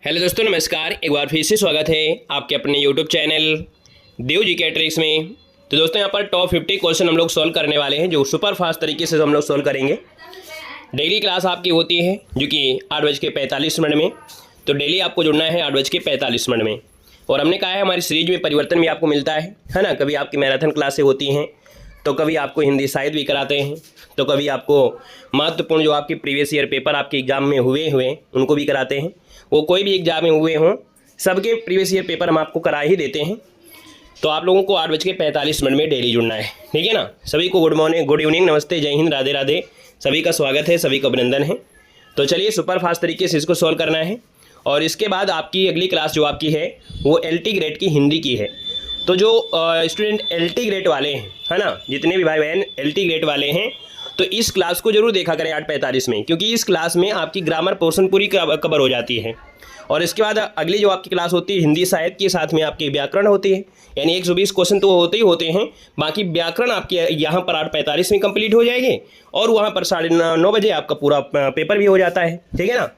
Hello दोस्तों, नमस्कार। एक बार फिर से स्वागत है आपके अपने यूट्यूब चैनल देव जी के ट्रिक्स में। तो दोस्तों, यहाँ पर टॉप 50 क्वेश्चन हम लोग सॉल्व करने वाले हैं, जो सुपर फास्ट तरीके से हम लोग सॉल्व करेंगे। डेली क्लास आपकी होती है जो कि 8:45 में। तो डेली आपको जुड़ना है 8:45 में। और हमने कहा है हमारी सीरीज में परिवर्तन भी आपको मिलता है ना। कभी आपकी मैराथन क्लासें होती हैं, तो कभी आपको हिंदी साहित्य भी कराते हैं, तो कभी आपको महत्वपूर्ण जो आपके प्रीवियस ईयर पेपर आपके एग्जाम में हुए उनको भी कराते हैं। वो कोई भी एग्जाम में हुए हों, सबके प्रीवियस ईयर पेपर हम आपको करा ही देते हैं। तो आप लोगों को 8:45 में डेली जुड़ना है, ठीक है ना। सभी को गुड मॉर्निंग, गुड इवनिंग, नमस्ते, जय हिंद, राधे राधे। सभी का स्वागत है, सभी को अभिनंदन है। तो चलिए सुपर फास्ट तरीके से इसको सॉल्व करना है। और इसके बाद आपकी अगली क्लास जो आपकी है वो LT ग्रेड की हिंदी की है। तो जो स्टूडेंट LT ग्रेड वाले हैं, है ना, जितने भी भाई बहन LT ग्रेड वाले हैं, तो इस क्लास को जरूर देखा करें 8:45 में, क्योंकि इस क्लास में आपकी ग्रामर पोर्शन पूरी कवर हो जाती है। और इसके बाद अगली जो आपकी क्लास होती है हिंदी साहित्य के साथ में आपकी व्याकरण होती है, यानी 120 क्वेश्चन तो होते ही होते हैं। बाकी व्याकरण आपके यहाँ पर 8:45 में कंप्लीट हो जाएगी, और वहाँ पर 9:30 बजे आपका पूरा पेपर भी हो जाता है, ठीक है ना।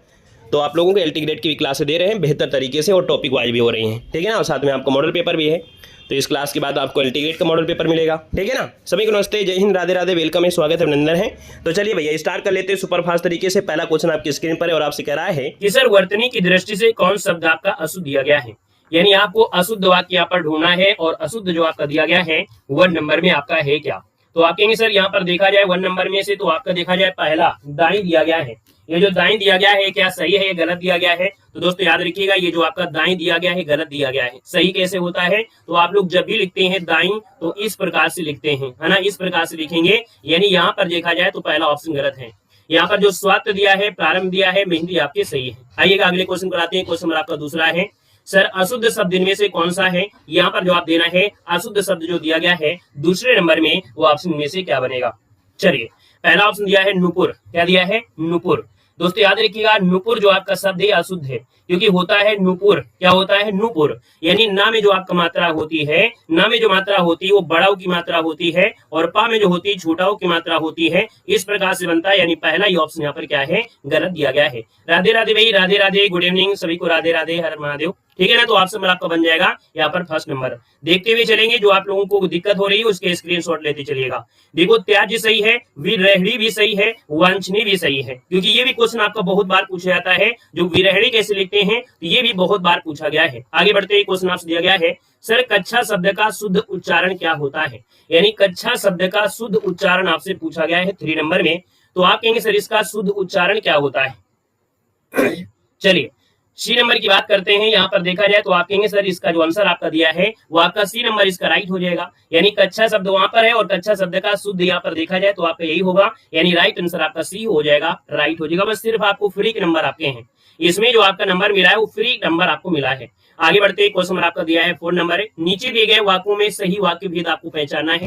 तो आप लोगों को LT ग्रेड की भी क्लासें दे रहे हैं बेहतर तरीके से, और टॉपिक वाइज भी हो रही हैं, ठीक है ना। और साथ में आपका मॉडल पेपर भी है। तो इस क्लास के बाद आपको LT ग्रेड का मॉडल पेपर मिलेगा, ठीक है ना। सभी को नमस्ते, जय हिंद, राधे राधे, वेलकम है, स्वागत है, अभिनंदन है। तो चलिए भैया स्टार्ट कर लेते हैं सुपर फास्ट तरीके से। पहला क्वेश्चन आपकी स्क्रीन पर है और आपसे कह रहा है कि सर वर्तनी की दृष्टि से कौन शब्द आपका अशुद्ध दिया गया है। यानी आपको अशुद्ध वाक्य यहाँ पर ढूंढना है, और अशुद्ध जो आपका दिया गया है 1 नंबर में आपका है क्या। तो आप कहेंगे सर यहाँ पर देखा जाए 1 नंबर में से, तो आपका देखा जाए पहला दाई दिया गया है। ये जो दाई दिया गया है क्या सही है या गलत दिया गया है। तो दोस्तों याद रखिएगा, ये जो आपका दाई दिया गया है गलत दिया गया है। सही कैसे होता है, तो आप लोग जब भी लिखते हैं दाई तो इस प्रकार से लिखते हैं, है ना, इस प्रकार से लिखेंगे। यानी यहाँ पर देखा जाए तो पहला ऑप्शन गलत है। यहाँ पर जो स्वात दिया है, प्रारंभ दिया है, मेहंदी आपके सही है। आइएगा अगले क्वेश्चन पर आते हैं। क्वेश्चन नंबर आपका दूसरा है, सर अशुद्ध शब्द इनमें से कौन सा है। यहाँ पर जो आप देना है अशुद्ध शब्द जो दिया गया है दूसरे नंबर में, वो ऑप्शन में से क्या बनेगा। चलिए पहला ऑप्शन दिया है नुपुर। क्या दिया है, नुपुर। दोस्तों याद रखिएगा, नुपुर जो आपका शब्द है अशुद्ध है, क्योंकि होता है नुपुर। क्या होता है, नुपुर। यानी ना में जो आपका मात्रा होती है, ना में जो मात्रा होती है वो बड़ाऊ की मात्रा होती है, और पा में जो होती है छोटाऊ की मात्रा होती है। इस प्रकार से बनता है। यानी पहला ही ऑप्शन यहाँ पर क्या है, गलत दिया गया है। राधे राधे भाई, राधे राधे, गुड इवनिंग, सभी को राधे राधे, हर महादेव, ठीक है ना। तो ऑप्शन आपका बन जाएगा यहाँ पर फर्स्ट नंबर। देखते हुए चलेंगे, जो आप लोगों को दिक्कत हो रही है उसके स्क्रीनशॉट लेते चलिएगा। देखो त्याज्य सही है, विरहणी भी सही है, वांछनीय भी सही है, क्योंकि ये भी क्वेश्चन आपका बहुत बार पूछा जाता है। जो विरहणी कैसे लिखते हैं, तो ये भी बहुत बार पूछा गया है। आगे बढ़ते ही क्वेश्चन आपसे दिया गया है, सर कच्छा शब्द का शुद्ध उच्चारण क्या होता है। यानी कच्छा शब्द का शुद्ध उच्चारण आपसे पूछा गया है 3 नंबर में। तो आप कहेंगे सर इसका शुद्ध उच्चारण क्या होता है। चलिए सी नंबर की बात करते हैं। यहाँ पर देखा जाए तो आप कहेंगे सर इसका जो आंसर आपका दिया है वो आपका सी नंबर इसका राइट हो जाएगा। यानी कच्छा शब्द वहां पर है और कच्छा शब्द का शुद्ध यहाँ पर देखा जाए तो आपका यही होगा। यानी राइट आंसर आपका सी हो जाएगा, राइट हो जाएगा। बस सिर्फ आपको फ्री के नंबर आपके हैं, इसमें जो आपका नंबर मिला है वो फ्री नंबर आपको मिला है। आगे बढ़ते क्वेश्चन नंबर आपका दिया है 4 नंबर है। नीचे दिए गए वाक्यों में सही वाक्य भेद आपको पहचानना है।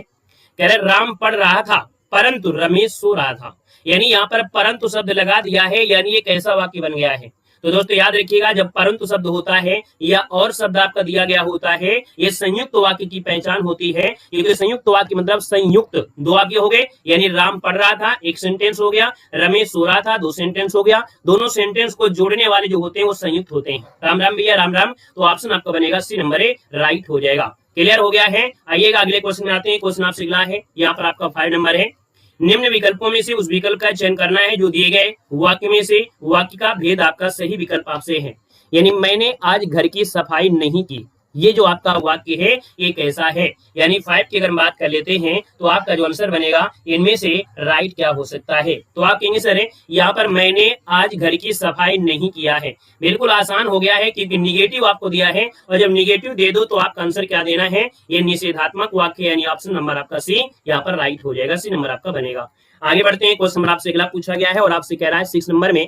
कह रहे राम पढ़ रहा था परंतु रमेश सो रहा था। यानी यहाँ पर परंतु शब्द लगा दिया है, यानी एक ऐसा वाक्य बन गया है। तो दोस्तों याद रखिएगा, जब परंतु शब्द होता है या और शब्द आपका दिया गया होता है, ये संयुक्त वाक्य की पहचान होती है। क्योंकि संयुक्त वाक्य मतलब संयुक्त 2 वाक्य हो गए। यानी राम पढ़ रहा था 1 सेंटेंस हो गया, रमेश सो रहा था 2 सेंटेंस हो गया। दोनों सेंटेंस को जोड़ने वाले जो होते हैं वो संयुक्त होते हैं। राम राम भैया, राम राम। तो ऑप्शन आपका बनेगा सी नंबर ए, राइट हो जाएगा। क्लियर हो गया है। आइएगा अगले क्वेश्चन में आते हैं। क्वेश्चन आपसे अगला है, यहाँ पर आपका 5 नंबर है। निम्न विकल्पों में से उस विकल्प का चयन करना है जो दिए गए वाक्य में से वाक्य का भेद आपका सही विकल्प आपसे है। यानी मैंने आज घर की सफाई नहीं की, ये जो आपका वाक्य है ये कैसा है। यानी 5 की अगर हम बात कर लेते हैं तो आपका जो आंसर बनेगा इनमें से राइट क्या हो सकता है। तो आप कहेंगे सर यहाँ पर मैंने आज घर की सफाई नहीं किया है। बिल्कुल आसान हो गया है, क्योंकि निगेटिव आपको दिया है, और जब निगेटिव दे दो तो आपका आंसर क्या देना है, ये निषेधात्मक वाक्य। यानी ऑप्शन नंबर आपका सी यहाँ पर राइट हो जाएगा, सी नंबर आपका बनेगा। आगे बढ़ते हैं। क्वेश्चन नंबर आपसे अगला पूछा गया है और आपसे कह रहा है 6 नंबर में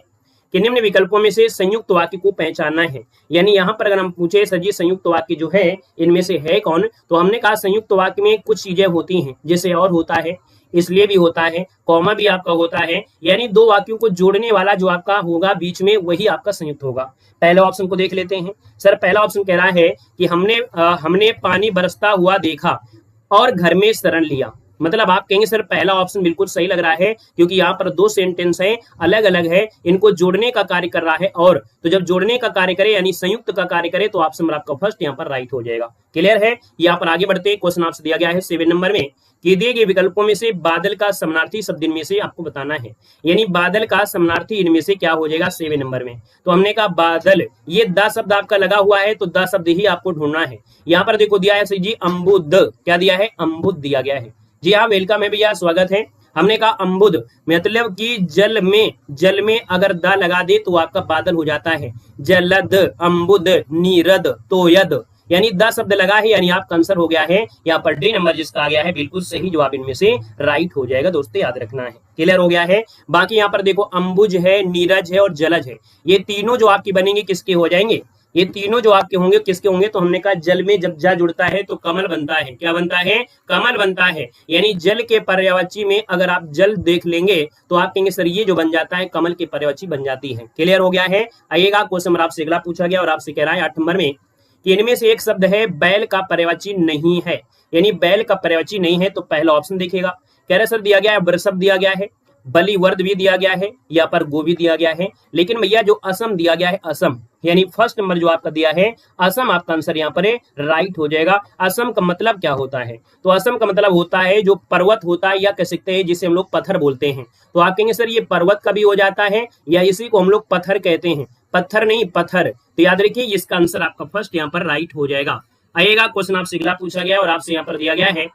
कि निम्न विकल्पों में से संयुक्त वाक्य को पहचानना है। यानी यहाँ पर अगर हम पूछे सर जी संयुक्त वाक्य जो है इनमें से है कौन, तो हमने कहा संयुक्त वाक्य में कुछ चीजें होती हैं, जैसे और होता है, इसलिए भी होता है, कॉमा भी आपका होता है। यानी 2 वाक्यों को जोड़ने वाला जो आपका होगा बीच में वही आपका संयुक्त होगा। पहले ऑप्शन को देख लेते हैं। सर पहला ऑप्शन कह रहा है कि हमने पानी बरसता हुआ देखा और घर में शरण लिया। मतलब आप कहेंगे सर पहला ऑप्शन बिल्कुल सही लग रहा है, क्योंकि यहाँ पर दो सेंटेंस है, अलग अलग है, इनको जोड़ने का कार्य कर रहा है, और तो जब जोड़ने का कार्य करे यानी संयुक्त का कार्य करे तो ऑप्शन नंबर आपका फर्स्ट यहाँ पर राइट हो जाएगा। क्लियर है। यहाँ पर आगे बढ़ते हैं, क्वेश्चन आपसे दिया गया है 7 नंबर में कि दिए गए विकल्पों में से बादल का समानार्थी शब्द इनमें से आपको बताना है, यानी बादल का समानार्थी इनमें से क्या हो जाएगा 7 नंबर में। तो हमने कहा बादल, ये द शब्द आपका लगा हुआ है तो द शब्द ही आपको ढूंढना है। यहाँ पर देखो दिया है सर जी अम्बुद, क्या दिया है अम्बुद दिया गया है। जी हाँ वेलकम है भैया, स्वागत है। हमने कहा अम्बुद मतलब कि जल में अगर द लगा दे तो आपका बादल हो जाता है जलद, अम्बुद, नीरद, तोयद, यानी द शब्द लगा है, यानी आपका आंसर हो गया है यहाँ पर डी नंबर जिसका आ गया है बिल्कुल सही जवाब इनमें से राइट हो जाएगा। दोस्तों याद रखना है। क्लियर हो गया है। बाकी यहाँ पर देखो अंबुज है, नीरज है और जलज है, ये तीनों जो आपकी बनेंगे किसके हो जाएंगे, ये तीनों जो आपके होंगे किसके होंगे, तो हमने कहा जल में जब जा जुड़ता है तो कमल बनता है। क्या बनता है, कमल बनता है, यानी जल के पर्यायवाची में अगर आप जल देख लेंगे तो आप कहेंगे सर ये जो बन जाता है कमल के पर्यायवाची बन जाती है। क्लियर हो गया है। आइएगा क्वेश्चन आपसे अगला पूछा गया और आपसे कह रहा है 8 नंबर में कि इनमें से एक शब्द है बैल का पर्यायवाची नहीं है, यानी बैल का पर्यायवाची नहीं है, तो पहला ऑप्शन देखिएगा। कह रहे सर दिया गया है वृषभ दिया गया है, बलिवर्द भी दिया गया है, यहाँ पर गो भी दिया गया है, लेकिन भैया जो असम दिया गया है असम, यानी फर्स्ट नंबर जो आपका दिया है असम, आपका आंसर यहाँ पर राइट हो जाएगा। असम का मतलब क्या होता है, तो असम का मतलब होता है जो पर्वत होता है या कह सकते हैं जिसे हम लोग पत्थर बोलते हैं। तो आप कहेंगे सर ये पर्वत का भी हो जाता है या इसी को हम लोग पत्थर कहते हैं, पत्थर नहीं पत्थर। तो याद रखिए इसका आंसर आपका फर्स्ट यहाँ पर राइट हो जाएगा। आइएगा क्वेश्चन आपसे अगला पूछा गया और आपसे यहाँ पर दिया गया है,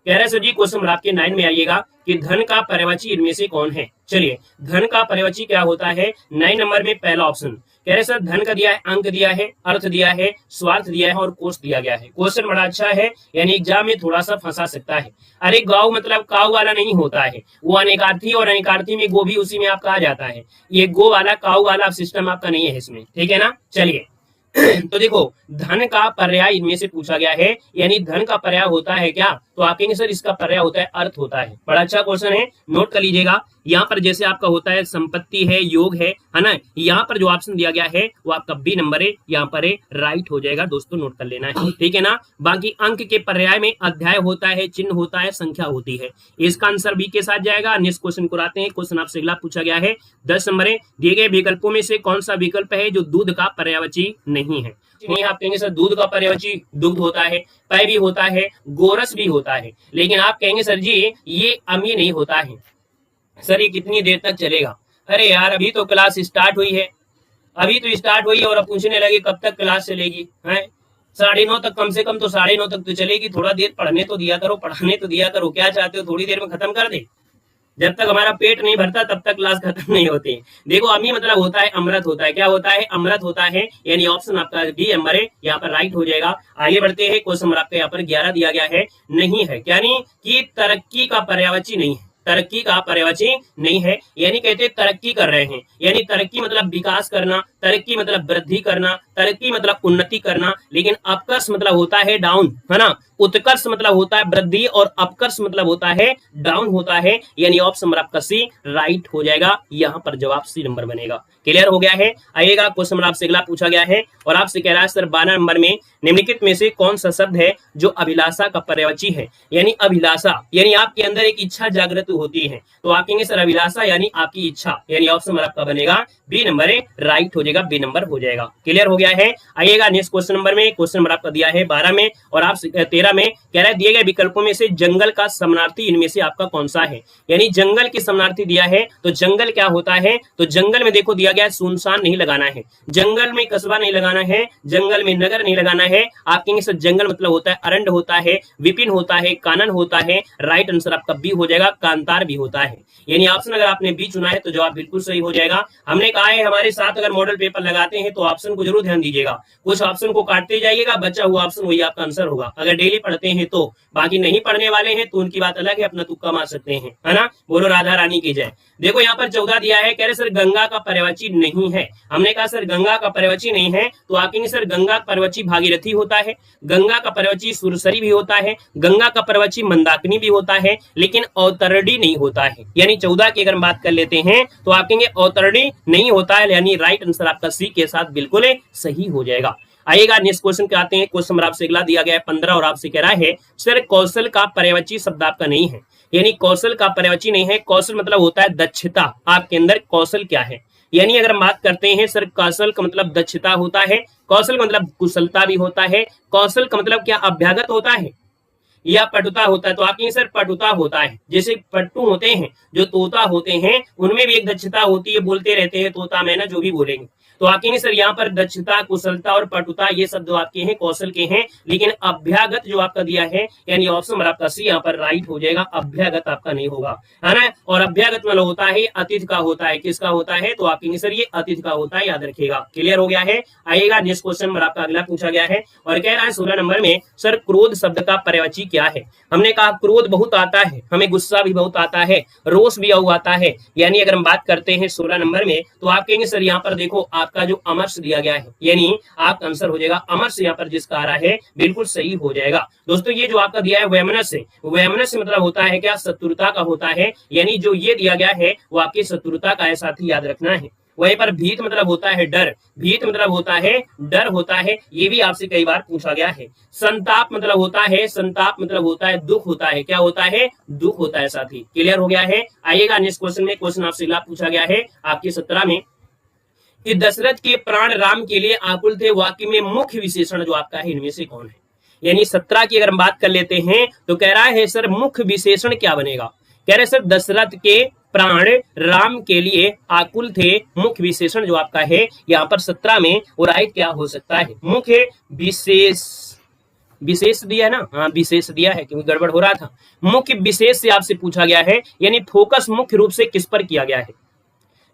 कह रहे सर जी क्वेश्चन आपके 9 में आइएगा कि धन का पर्यायवाची इनमें से कौन है। चलिए धन का पर्यायवाची क्या होता है 9 नंबर में पहला ऑप्शन कह रहे सर धन का दिया है, अंक दिया है, अर्थ दिया है, स्वार्थ दिया है और कोष दिया गया है। क्वेश्चन बड़ा अच्छा है, यानी एग्जाम में थोड़ा सा फंसा सकता है। अरे गौ मतलब काऊ वाला नहीं होता है, वो अनेकार्थी, और अनेकार्थी में गो भी उसी में आपका आ जाता है। ये गो वाला काऊ वाला सिस्टम आपका नहीं है इसमें, ठीक है ना। चलिए तो देखो धन का पर्याय इनमें से पूछा गया है, यानी धन का पर्याय होता है क्या, तो आप कहेंगे सर इसका पर्याय होता है अर्थ होता है। बड़ा अच्छा क्वेश्चन है, नोट कर लीजिएगा। यहाँ पर जैसे आपका होता है संपत्ति है, योग है ना, यहाँ पर जो ऑप्शन दिया गया है वो आपका बी नंबर है, यहाँ पर राइट हो जाएगा। दोस्तों नोट कर लेना है, ठीक है ना। बाकी अंक के पर्याय में अध्याय होता है, चिन्ह होता है, संख्या होती है, इसका आंसर बी के साथ जाएगा। नेक्स्ट क्वेश्चन को आते हैं। क्वेश्चन आपसे अगला पूछा गया है 10 नंबर है, दिए गए विकल्पों में से कौन सा विकल्प है जो दूध का पर्यायवाची नहीं है। नहीं आप कहेंगे सर दूध का पर्यायवाची दुग्ध होता है, पय भी होता है, गोरस भी होता है, लेकिन आप कहेंगे सर जी ये अम्य नहीं होता है। सर ये कितनी देर तक चलेगा, अरे यार अभी तो क्लास स्टार्ट हुई है, अभी तो स्टार्ट हुई है और अब पूछने लगे कब तक क्लास चलेगी है। 9:30 तक, कम से कम तो 9:30 तक तो चलेगी। थोड़ा देर पढ़ने तो दिया करो, पढ़ाने तो दिया करो। क्या चाहते हो थोड़ी देर में खत्म कर दे? जब तक हमारा पेट नहीं भरता तब तक क्लास खत्म नहीं होती। देखो अमी मतलब होता है अमृत होता है, क्या होता है अमृत होता है, यानी ऑप्शन आपका डी नंबर है, यहाँ पर राइट हो जाएगा। आगे बढ़ते हैं, क्वेश्चन नंबर आपका यहाँ पर 11 दिया गया है, नहीं है, यानी कि तरक्की का पर्यायवाची नहीं है, तरक्की का पर्यायवाची नहीं है, यानी कहते हैं तरक्की कर रहे हैं, यानी तरक्की मतलब विकास करना, तरक्की मतलब वृद्धि करना, तरक्की मतलब उन्नति करना, लेकिन अपकर्ष मतलब होता है डाउन, है ना। उत्कर्ष मतलब होता है वृद्धि और अपकर्ष मतलब होता है डाउन होता है, यानी ऑप्शन नंबर आपका सी राइट हो जाएगा। यहाँ पर जवाब सी नंबर बनेगा। क्लियर हो गया है। आइएगा क्वेश्चन नंबर आपसे अगला पूछा गया है और आपसे कह रहा है सर 12 नंबर में निम्नलिखित में से कौन सा शब्द है जो अभिलाषा का पर्यायवाची है। यानी अभिलाषा यानी आपके अंदर एक इच्छा जागृत होती है, तो आप कहेंगे सर अभिलाषा यानी आपकी इच्छा, यानी ऑप्शन नंबर आपका बनेगा बी नंबर है, राइट हो जाएगा, बी नंबर हो जाएगा। क्लियर हो गया है। आइएगा नेक्स्ट क्वेश्चन नंबर में, क्वेश्चन नंबर आपका दिया है 12 में और आप 13 में कह रहा है दिए गए विकल्पों में से जंगल का समानार्थी इनमें से आपका कौन सा है। यानी जंगल की समानार्थी दिया है, तो जंगल क्या होता है, तो जंगल में देखो दिया गया है सुनसान नहीं लगाना है, जंगल में कस्बा नहीं लगाना है, जंगल में नगर नहीं लगाना है। आप कहेंगे सर जंगल मतलब होता है अरण्य होता है, विपिन होता है, कानन होता है, राइट आंसर आपका बी हो जाएगा, कांतार भी होता है। यानी ऑप्शन अगर आपने बी चुना है तो जवाब बिल्कुल सही हो जाएगा। हमने कहा है हमारे साथ अगर मॉडल पेपर लगाते हैं तो ऑप्शन को जरूर ध्यान दीजिएगा, कुछ ऑप्शन को काटते जाइएगा, बचा हुआ ऑप्शन वही आपका आंसर होगा अगर डेली पढ़ते हैं तो। बाकी नहीं पढ़ने वाले हैं तो उनकी बात अलग है, अपना तुक्का मार सकते हैं, है ना। बोलो राधा रानी की जय। देखो यहाँ पर 14 दिया है, कह रहे सर गंगा का पर्यायवाची नहीं है। हमने कहा सर गंगा का पर्यायवाची नहीं है, तो आप कहेंगे सर गंगा का पर्यायवाची भागीरथी होता है, गंगा का पर्यायवाची सुरसरी भी होता है, गंगा का पर्यायवाची मंदाकिनी भी होता है, लेकिन अवतरणी नहीं होता है। यानी 14 की अगर बात कर लेते हैं तो आप कहेंगे अवतरणी नहीं होता है, यानी राइट आंसर आपका सी के साथ बिल्कुल सही हो जाएगा। आइएगा नेक्स्ट क्वेश्चन पे आते हैं। क्वेश्चन नंबर आपसे अगला दिया गया है 15 और आपसे कह रहा है सर कौशल का पर्यायवाची शब्द आपका नहीं है, यानी कौशल का पर्यायवाची नहीं है। कौशल मतलब होता है दक्षता, आपके अंदर कौशल क्या है, यानी अगर हम बात करते हैं सर कौशल का मतलब दक्षता होता है, कौशल का मतलब कुशलता भी होता है, कौशल का मतलब क्या अभ्यागत होता है या पटुता होता है, तो आपके सर पटुता होता है। जैसे पट्टू होते हैं जो तोता होते हैं उनमें भी एक दक्षता होती है, बोलते रहते हैं तोता मैना जो भी बोलेंगे, तो आपके सर यहाँ पर दक्षता कुशलता और पटुता ये शब्द आपके हैं कौशल के हैं, लेकिन अभ्यागत जो आपका दिया है यानी ऑप्शन नंबर आपका सी यहाँ पर राइट हो जाएगा, अभ्यागत आपका नहीं होगा, है ना। और अभ्यागत मतलब होता है अतिथि का होता है, किसका होता है, तो आपके सर ये अतिथि का होता है, याद रखिएगा। क्लियर हो गया है। आइएगा नेक्स्ट क्वेश्चन नंबर आपका अगला पूछा गया है और कह रहा है 16 नंबर में सर क्रोध शब्द का पर्यायवाची क्या है। हमने कहा क्रोध बहुत आता है, हमें गुस्सा भी बहुत आता है, रोष भी आता है, यानी अगर हम बात करते हैं 16 नंबर में तो आप कहेंगे सर यहाँ पर देखो आपका जो अमर्ष दिया गया है, यानी आपका आंसर हो जाएगा अमर्ष, यहाँ पर जिसका आ रहा है बिल्कुल सही हो जाएगा। दोस्तों ये जो आपका दिया है वैमनस्य, वैमनस्य मतलब होता है क्या, शत्रुता का होता है, यानी जो ये दिया गया है वो आपकी शत्रुता का है, साथ ही याद रखना है। वहीं पर भीत मतलब होता है डर, भीत मतलब होता है डर होता है, ये भी आपसे कई बार पूछा गया है। संताप मतलब होता है, संताप मतलब होता है दुख होता है, क्या होता है, दुख होता है साथी। क्लियर हो गया है। आइएगा नेक्स्ट क्वेश्चन में, क्वेश्चन आपसे पूछा गया है आपके 17 में कि दशरथ के प्राण राम के लिए आकुल थे, वाक्य में मुख्य विशेषण जो आपका है इनमें से कौन है। यानी 17 की अगर हम बात कर लेते हैं तो कह रहा है सर मुख्य विशेषण क्या बनेगा, कह रहे सर दशरथ के प्राण राम के लिए आकुल थे, मुख्य विशेषण जो आपका है यहाँ पर 17 में वो राइट क्या हो सकता है, मुख्य विशेष, विशेष दिया है ना, हाँ विशेष दिया है क्योंकि गड़बड़ हो रहा था। मुख्य विशेष से आपसे पूछा गया है, यानी फोकस मुख्य रूप से किस पर किया गया है।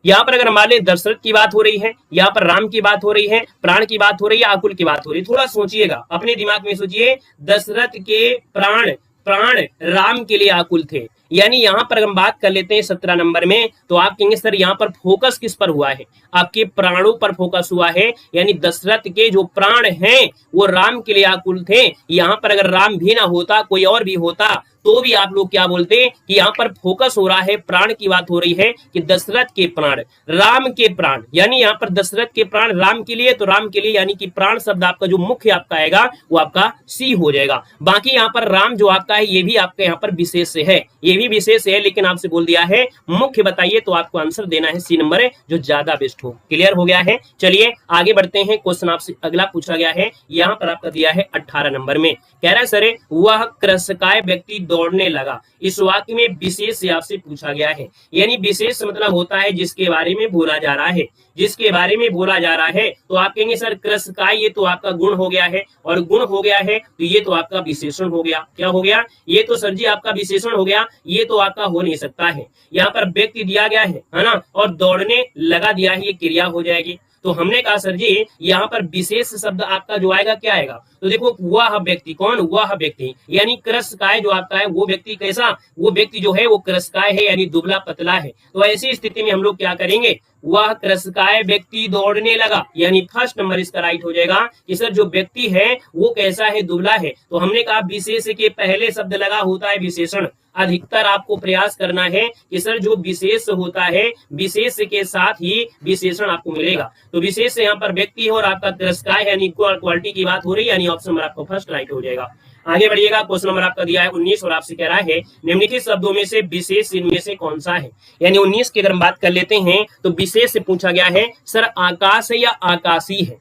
यहाँ पर अगर मान ले दशरथ की बात हो रही है, यहाँ पर राम की बात हो रही है, प्राण की बात हो रही है, आकुल की बात हो रही है, थोड़ा सोचिएगा अपने दिमाग में सोचिए। दशरथ के प्राण प्राण राम के लिए आकुल थे, यानी यहाँ पर हम बात कर लेते हैं 17 नंबर में तो आप कहेंगे सर यहाँ पर फोकस किस पर हुआ है, आपके प्राणों पर फोकस हुआ है, यानी दशरथ के जो प्राण हैं वो राम के लिए आकुल थे। यहाँ पर अगर राम भी ना होता कोई और भी होता तो भी आप लोग क्या बोलते कि यहाँ पर फोकस हो रहा है, प्राण की बात हो रही है कि दशरथ के प्राण राम के प्राण, यानी यहाँ पर दशरथ के प्राण राम के लिए, तो राम के लिए यानी कि प्राण शब्द आपका जो मुख्य आपका आएगा वो आपका सी हो जाएगा। बाकी यहाँ पर राम जो आपका है ये भी आपका यहाँ पर विशेष है, ये भी विशेष है, लेकिन आपसे बोल दिया है मुख्य बताइए, तो आपको आंसर देना है सी नंबर है जो ज्यादा बेस्ट हो। क्लियर हो गया है। चलिए आगे बढ़ते हैं, क्वेश्चन आपसे अगला पूछा गया है, यहाँ पर आपका दिया है 18 नंबर में, कह रहा है सर वह कृशकाय व्यक्ति दौड़ने लगा, इस वाक्य में विशेष से आपसे पूछा गया है, यानी विशेष मतलब होता है जिसके बारे में बोला जा रहा है, जिसके बारे में बोला जा रहा है, तो आप कहेंगे सर कृशकाय ये तो आपका गुण हो गया है, और गुण हो गया है तो ये तो आपका विशेषण हो गया, क्या हो गया, ये तो सर जी आपका विशेषण हो गया, ये तो आपका हो नहीं सकता है। यहाँ पर व्यक्ति दिया गया है ना, और दौड़ने लगा दिया है, ये क्रिया हो जाएगी, तो हमने कहा सर जी यहाँ पर विशेष शब्द आपका जो आएगा क्या आएगा, तो देखो वह व्यक्ति, कौन, वह व्यक्ति, यानी कृशकाय जो आपका है वो व्यक्ति कैसा, वो व्यक्ति जो है वो कृशकाय है यानी दुबला पतला है, तो ऐसी स्थिति में हम लोग क्या करेंगे, वह कृशकाय व्यक्ति दौड़ने लगा, यानी फर्स्ट नंबर इसका राइट हो जाएगा कि सर जो व्यक्ति है वो कैसा है, दुबला है। तो हमने कहा विशेष के पहले शब्द लगा होता है विशेषण, अधिकतर आपको प्रयास करना है कि सर जो विशेष होता है विशेष के साथ ही विशेषण आपको मिलेगा, तो विशेष से यहाँ पर व्यक्ति है और आपका कृशकाय है यानी क्वालिटी की बात हो रही है, यानी ऑप्शन नंबर आपका फर्स्ट राइट हो जाएगा। आगे बढ़िएगा, क्वेश्चन नंबर आपका दिया है 19 और आपसे कह रहा है निम्नलिखित शब्दों में से विशेष इनमें से कौन सा है, यानी 19 की अगर हम बात कर लेते हैं तो विशेष से पूछा गया है सर आकाश है या आकाशी है।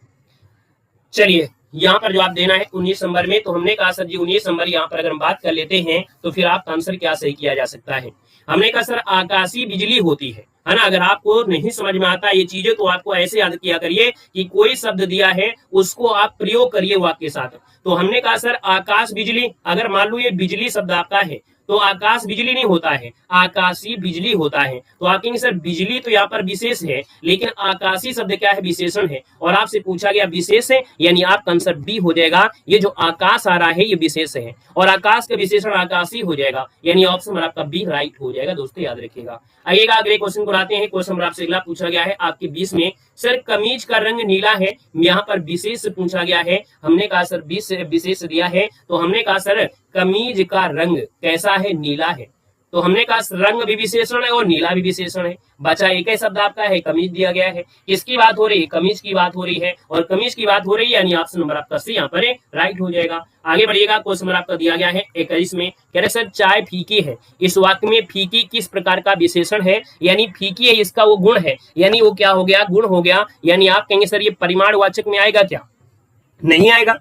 चलिए यहाँ पर जवाब देना है 19 नंबर में, तो हमने कहा सर जी 19 नंबर यहाँ पर अगर हम बात कर लेते हैं तो फिर आपका आंसर क्या सही किया जा सकता है। हमने कहा सर आकाशीय बिजली होती है ना। अगर आपको नहीं समझ में आता ये चीजें तो आपको ऐसे याद किया करिए कि कोई शब्द दिया है उसको आप प्रयोग करिए वाक्य के साथ। तो हमने कहा सर आकाश बिजली, अगर मान लो ये बिजली शब्द आपका है तो आकाश बिजली नहीं होता है, आकाशीय बिजली होता है, तो आप कहेंगे सर बिजली तो यहाँ पर विशेष है लेकिन आकाशीय शब्द क्या है, विशेषण है, और आपसे पूछा गया विशेष है, यानी आपका आंसर बी हो जाएगा। ये जो आकाश आ रहा है ये विशेष है और आकाश का विशेषण आकाशीय हो जाएगा, यानी ऑप्शन आपका बी राइट हो जाएगा। दोस्तों याद रखिएगा। आइएगा अगले क्वेश्चन को आते हैं। क्वेश्चन आपसे अगला पूछा गया है आपके 20 में, सर कमीज का रंग नीला है, यहाँ पर विशेष पूछा गया है। हमने कहा सर 20 विशेष दिया है, तो हमने कहा सर कमीज का रंग कैसा है, नीला है। तो हमने कहा रंग भी विशेषण है और नीला भी विशेषण है। बचा एक ही शब्द आपका है कमीज दिया गया है। किसकी बात हो रही है? कमीज की बात हो रही है, और कमीज की बात हो रही है यानी ऑप्शन नंबर आपका सी यहाँ पर राइट हो जाएगा। आगे बढ़िएगा, क्वेश्चन नंबर आपका दिया गया है 21 में, कह रहे सर चाय फीकी है, इस वाक्य में फीकी किस प्रकार का विशेषण है? यानी फीकी है इसका वो गुण है, यानी वो क्या हो गया? गुण हो गया। यानी आप कहेंगे सर ये परिमाणवाचक में आएगा क्या? नहीं आएगा।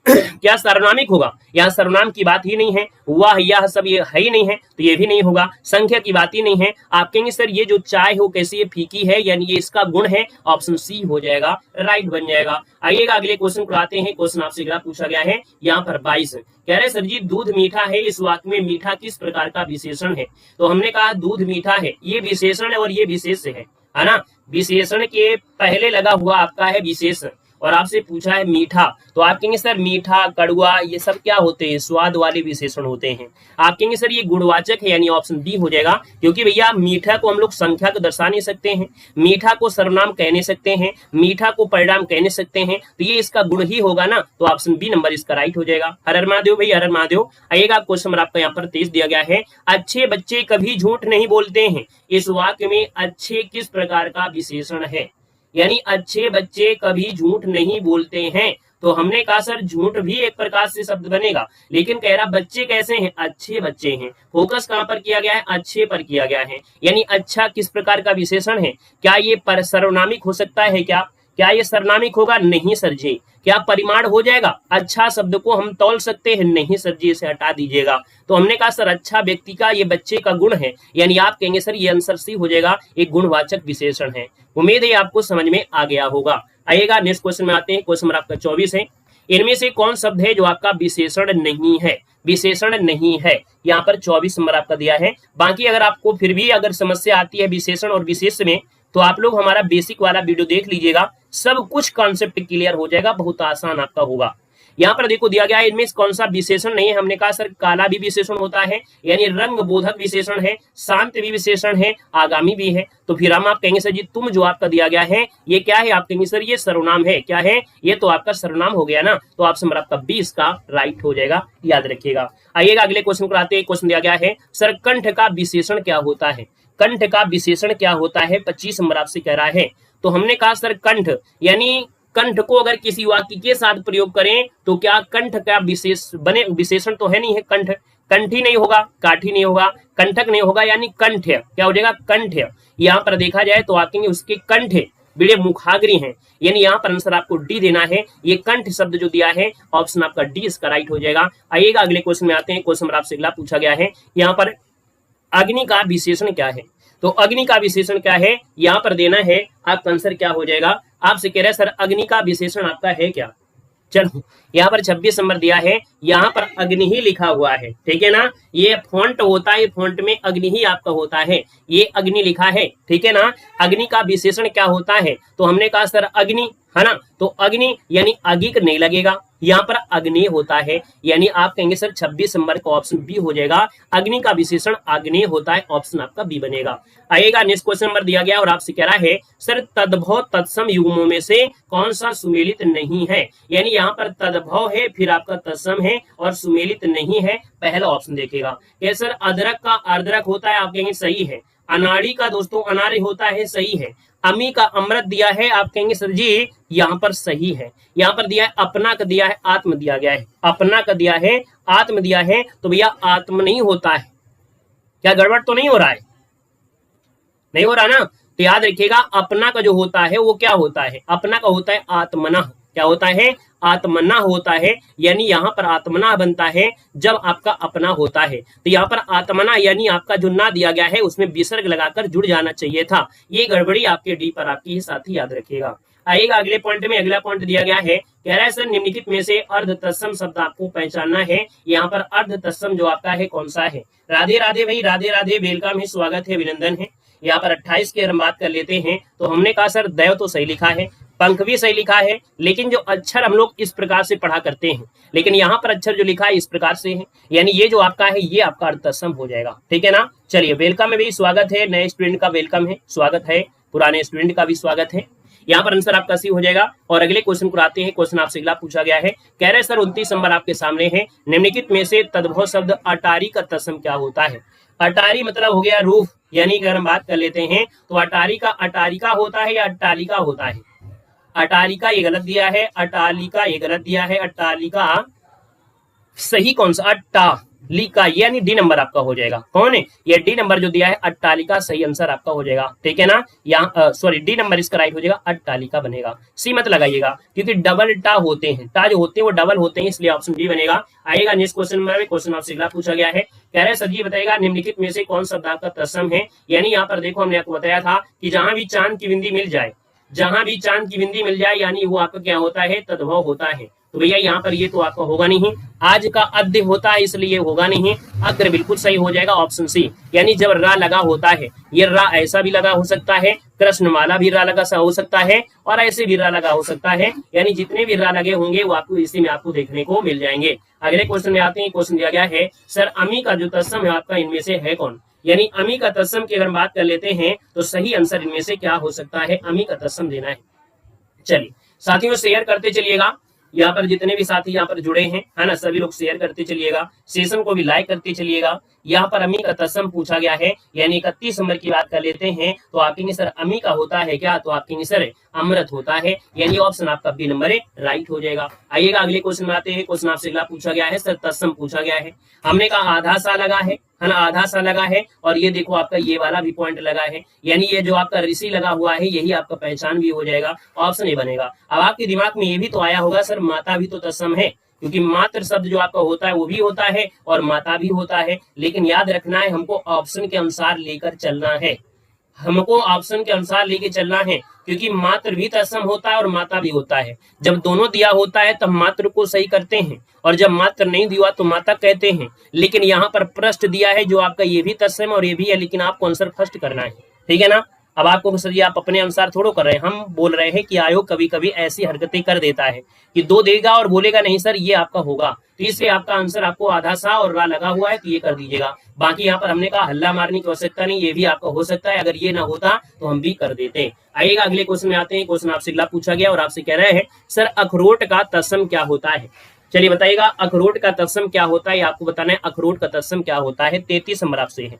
क्या सर्वनामिक होगा? यहाँ सर्वनाम की बात ही नहीं है, वह यह सब ये है ही नहीं है, तो ये भी नहीं होगा। संख्या की बात ही नहीं है। आप कहेंगे सर ये जो चाय हो कैसी ये फीकी है, यानी ये इसका गुण है, ऑप्शन सी हो जाएगा, राइट बन जाएगा। आइएगा अगले क्वेश्चन को आते हैं। क्वेश्चन आपसे अगला पूछा गया है यहाँ पर 22, कह रहे सर जी दूध मीठा है, इस वाक्य में मीठा किस प्रकार का विशेषण है? तो हमने कहा दूध मीठा है, ये विशेषण है और ये विशेष है ना। विशेषण के पहले लगा हुआ आपका है विशेष, और आपसे पूछा है मीठा, तो आप कहेंगे सर मीठा कड़वा ये सब क्या होते हैं? स्वाद वाले विशेषण होते हैं। आप कहेंगे सर ये गुणवाचक है, यानी ऑप्शन डी हो जाएगा, क्योंकि भैया मीठा को हम लोग संख्या को दर्शा नहीं सकते हैं, मीठा को सर्वनाम कह नहीं सकते हैं, मीठा को परिणाम कह नहीं सकते हैं, तो ये इसका गुण ही होगा ना, तो ऑप्शन बी नंबर इसका राइट हो जाएगा। हर हर महादेव भैया, हर हर महादेव। आइएगा क्वेश्चन नंबर आपका यहाँ पर 23 दिया गया है, अच्छे बच्चे कभी झूठ नहीं बोलते हैं, इस वाक्य में अच्छे किस प्रकार का विशेषण है? यानी अच्छे बच्चे कभी झूठ नहीं बोलते हैं, तो हमने कहा सर झूठ भी एक प्रकार से शब्द बनेगा, लेकिन कह रहा बच्चे कैसे हैं? अच्छे बच्चे हैं। फोकस कहां पर किया गया है? अच्छे पर किया गया है। यानी अच्छा किस प्रकार का विशेषण है? क्या ये पर सर्वनामिक हो सकता है? क्या ये सर्वनामिक होगा? नहीं सर जी। क्या परिमाण हो जाएगा? अच्छा शब्द को हम तौल सकते हैं? नहीं सर जी, इसे हटा दीजिएगा। तो हमने कहा सर अच्छा व्यक्ति का ये बच्चे का गुण है, यानी आप कहेंगे सर ये आंसर सी हो जाएगा, एक गुणवाचक विशेषण है। उम्मीद है आपको समझ में आ गया होगा। आइएगा नेक्स्ट क्वेश्चन में आते हैं। क्वेश्चन नंबर आपका 24 है, इनमें से कौन शब्द है जो आपका विशेषण नहीं है? विशेषण नहीं है, यहाँ पर 24 नंबर आपका दिया है। बाकी अगर आपको फिर भी अगर समस्या आती है विशेषण और विशेष में, तो आप लोग हमारा बेसिक वाला वीडियो देख लीजिएगा, सब कुछ कॉन्सेप्ट क्लियर हो जाएगा, बहुत आसान आपका होगा। यहाँ पर देखो दिया गया है इनमें कौन सा विशेषण नहीं है। हमने कहा सर काला भी विशेषण होता है, यानी रंग बोधक विशेषण है, शांत भी विशेषण है, आगामी भी है। तो फिर हम आप कहेंगे सर जी तुम जो आपका दिया गया है ये क्या है? आप कहेंगे सर ये सर्वनाम है। क्या है? ये तो आपका सर्वनाम हो गया ना, तो ऑप्शन नंबर आपका 20 का राइट हो जाएगा, याद रखिएगा। आइएगा अगले क्वेश्चन को आते हैं। क्वेश्चन दिया गया है सर कंठ का विशेषण क्या होता है? कंठ का विशेषण क्या होता है? 25 नंबर आपसे कह रहा है। तो हमने कहा सर कंठ, यानी कंठ को अगर किसी वाक्य के साथ प्रयोग करें तो क्या कंठ का विशेष बने? विशेषण तो है नहीं है कंठ, कंठ ही नहीं होगा, काठ ही नहीं होगा, कंठक नहीं होगा, यानी कंठ क्या हो जाएगा? कंठ। यहाँ पर देखा जाए तो आप कहेंगे उसके कंठ बड़े मुखाग्री हैं, यानी यहाँ पर आंसर आपको डी देना है। ये कंठ शब्द जो दिया है ऑप्शन आपका डी इसका राइट हो जाएगा। आइएगा अगले क्वेश्चन में आते हैं। क्वेश्चन नंबर आपसे अगला पूछा गया है, यहाँ पर अग्नि का विशेषण क्या है? तो अग्नि का विशेषण क्या है यहाँ पर देना है, आपका आंसर क्या हो जाएगा? आपसे कह रहे हैं सर अग्नि का विशेषण आपका है क्या? चलो यहाँ पर 26 नंबर दिया है, यहाँ पर अग्नि ही लिखा हुआ है, ठीक है ना। ये फॉन्ट होता है, फॉन्ट में अग्नि ही आपका होता है, ये अग्नि लिखा है, ठीक है ना। अग्नि का विशेषण क्या होता है? तो हमने कहा सर अग्नि है ना, तो अग्नि यानी अगिक नहीं लगेगा, यहाँ पर अग्नि होता है, यानी आप कहेंगे सर 26 नंबर का ऑप्शन बी हो जाएगा। अग्नि का विशेषण अग्नि होता है, ऑप्शन आपका बी बनेगा। आइएगा नेक्स्ट क्वेश्चन नंबर दिया गया और आपसे कह रहा है सर तद्भव तत्सम युग्मों में से कौन सा सुमेलित नहीं है? यानी यहाँ पर तद्भव है, फिर आपका तत्सम है और सुमेलित नहीं है, पहला ऑप्शन देखेगा। ये सर अदरक का अर्धरक होता है, आप कहेंगे सही है। अनाड़ी का दोस्तों अनार्य होता है, सही है। अमी का अमृत दिया है, आप कहेंगे सर जी यहाँ पर सही है। यहाँ पर दिया है अपना का दिया है, आत्म दिया गया है, अपना का दिया है, आत्म दिया है, तो भैया आत्म नहीं होता है। क्या गड़बड़ तो नहीं हो रहा है? नहीं हो रहा ना, तो याद रखिएगा अपना का जो होता है वो क्या होता है? अपना का होता है आत्मना। क्या होता है? आत्मना होता है, यानी यहाँ पर आत्मना बनता है जब आपका अपना होता है। तो यहाँ पर आत्मना यानी आपका जो ना दिया गया है उसमें विसर्ग लगाकर जुड़ जाना चाहिए था, ये गड़बड़ी आपके डी पर आपकी ही साथ ही याद रखिएगा। आइएगा अगले पॉइंट में, अगला पॉइंट दिया गया है, कह रहा है सर निम्नलिखित में से अर्ध तत्सम शब्द आपको पहचानना है। यहाँ पर अर्ध तत्सम जो आपका है कौन सा है? राधे राधे भाई, राधे राधे, वेलकम है, स्वागत है, अभिनंदन है। यहाँ पर 28 की हम बात कर लेते हैं तो हमने कहा सर दैव तो सही लिखा है, पंख भी सही लिखा है, लेकिन जो अक्षर हम लोग इस प्रकार से पढ़ा करते हैं, लेकिन यहाँ पर अक्षर जो लिखा है इस प्रकार से है, यानी ये जो आपका है ये आपका अर्ध तत्सम हो जाएगा, ठीक है ना। चलिए वेलकम है भाई, स्वागत है, नए स्टूडेंट का वेलकम है, स्वागत है, पुराने स्टूडेंट का भी स्वागत है। यहाँ पर आंसर आपका सी हो जाएगा। और अगले क्वेश्चन को आते हैं। क्वेश्चन आपसे अगला पूछा गया है, कह रहे सर 29 नंबर आपके सामने है, निम्नलिखित में से तद्भव शब्द अटारी का तत्सम क्या होता है? अटारी मतलब हो गया रूफ, यानी अगर हम बात कर लेते हैं तो अटारी का अटारिका होता है या अट्टालिका होता है। अटारिका ये गलत दिया है, अटालिका ये गलत दिया है, अट्टालिका सही कौन सा, अट्टालिका, यानी डी नंबर आपका हो जाएगा। कौन है ये, डी नंबर जो दिया है अट्टालिका सही आंसर आपका हो जाएगा, ठीक है ना। यहाँ सॉरी डी नंबर इसका राइट हो जाएगा, अट्टालिका बनेगा। सी मत लगाइएगा क्योंकि डबल टा होते हैं, टा जो होते हैं वो डबल होते हैं, इसलिए ऑप्शन डी बनेगा। आएगा नेक्स्ट क्वेश्चन में, क्वेश्चन आपसे अगला पूछा गया है, कह रहे सर जी बताइएगा निम्नलिखित में से कौन शब्द आपका तत्सम है। यानी यहाँ पर देखो हमने आपको बताया था कि जहां भी चांद की बिंदी मिल जाए, जहां भी चांद की बिंदी मिल जाए यानी वो आपका क्या होता है, तद्भव होता है। तो भैया यहाँ पर ये तो आपका होगा नहीं, आज का अद्य होता है इसलिए होगा नहीं। अग्र बिल्कुल सही हो जाएगा ऑप्शन सी, यानी जब रा लगा होता है, ये रा ऐसा भी लगा हो सकता है, कृष्णमाला भी रा लगा हो सकता है और ऐसे भी रा लगा हो सकता है, यानी जितने भी रा लगे होंगे वो आपको इसी में आपको देखने को मिल जाएंगे। अगले क्वेश्चन में आते हैं, क्वेश्चन दिया गया है सर अमी का जो तत्सम है आपका इनमें से है कौन। यानी अमी का तत्सम की अगर बात कर लेते हैं तो सही आंसर इनमें से क्या हो सकता है, अमी का तत्सम देना है। चलिए साथियों शेयर करते चलिएगा, यहाँ पर जितने भी साथी यहाँ पर जुड़े हैं है ना, सभी लोग शेयर करते चलिएगा, सेशन को भी लाइक करते चलिएगा। यहाँ पर अमी का तत्सम पूछा गया है, यानी 31 नंबर की बात कर लेते हैं तो आप कहेंगे सर अमी का होता है क्या, तो आप कहेंगे सर अमृत होता है, यानी ऑप्शन आपका बी नंबर राइट हो जाएगा। आइएगा अगले क्वेश्चन में आते हैं, क्वेश्चन आपसे अगला पूछा गया है सर तत्सम पूछा गया है, हमने कहा आधा सा लगा है ना, आधा सा लगा है और ये देखो आपका ये वाला भी पॉइंट लगा है, यानी ये जो आपका ऋषि लगा हुआ है यही आपका पहचान भी हो जाएगा, ऑप्शन ए बनेगा। अब आपके दिमाग में ये भी तो आया होगा सर माता भी तो तत्सम है, क्योंकि मात्र शब्द जो आपका होता है वो भी होता है और माता भी होता है, लेकिन याद रखना है हमको ऑप्शन के अनुसार लेकर चलना है, हमको ऑप्शन के अनुसार लेके चलना है, क्योंकि मात्र भी तत्सम होता है और माता भी होता है। जब दोनों दिया होता है तब मात्र को सही करते हैं और जब मात्र नहीं दिया तो माता कहते हैं, लेकिन यहाँ पर पृष्ठ दिया है जो आपका ये भी तत्सम और ये भी है, लेकिन आपको आंसर फर्स्ट करना है, ठीक है ना। अब आपको सर जी आप अपने अनुसार थोड़ो कर रहे हैं, हम बोल रहे हैं कि आयोग कभी कभी ऐसी हरकतें कर देता है कि दो देगा और बोलेगा नहीं सर ये आपका होगा, तो इसलिए आपका आंसर आपको आधा सा और रा लगा हुआ है तो ये कर दीजिएगा। बाकी यहाँ पर हमने कहा हल्ला मारने की आवश्यकता नहीं, ये भी आपका हो सकता है, अगर ये ना होता तो हम भी कर देते। आइएगा अगले क्वेश्चन में आते हैं, क्वेश्चन आपसे अगला पूछा गया और आपसे कह रहे हैं सर अखरोट का तत्सम क्या होता है। चलिए बताइएगा अखरोट का तत्सम क्या होता है, आपको बताना है अखरोट का तत्सम क्या होता है। 33 नंबर आपसे है,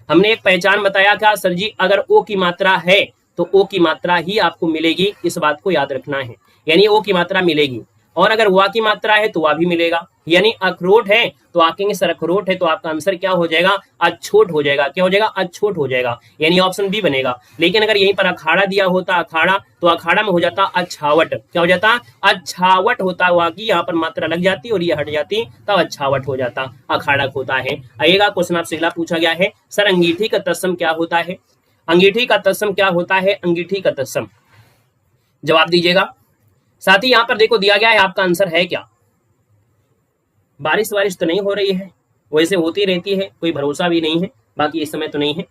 हमने एक पहचान बताया था सर जी अगर ओ की मात्रा है तो ओ की मात्रा ही आपको मिलेगी, इस बात को याद रखना है, यानी ओ की मात्रा मिलेगी, और अगर वा की मात्रा है तो वा भी मिलेगा। यानी अखरोट है तो आप कहेंगे सर अखरोट है तो आपका आंसर क्या हो जाएगा, अछोट हो जाएगा। क्या हो जाएगा, अछोट हो जाएगा, यानी ऑप्शन बी बनेगा। लेकिन अगर यहीं पर अखाड़ा दिया होता अखाड़ा तो अखाड़ा में हो जाता अच्छावट। क्या हो जाता, अच्छावट होता, वहां की यहाँ पर मात्रा लग जाती और ये हट जाती तब अच्छावट हो जाता, अखाड़ा होता है। आइएगा क्वेश्चन आपसे अगला पूछा गया है सर अंगीठी का तत्सम क्या होता है। अंगीठी का तत्सम क्या होता है, अंगीठी का तत्सम जवाब दीजिएगा। साथ ही यहाँ पर देखो दिया गया है आपका आंसर है क्या। बारिश तो नहीं हो रही है, वैसे होती रहती है, कोई भरोसा भी नहीं है, बाकी इस समय तो नहीं है।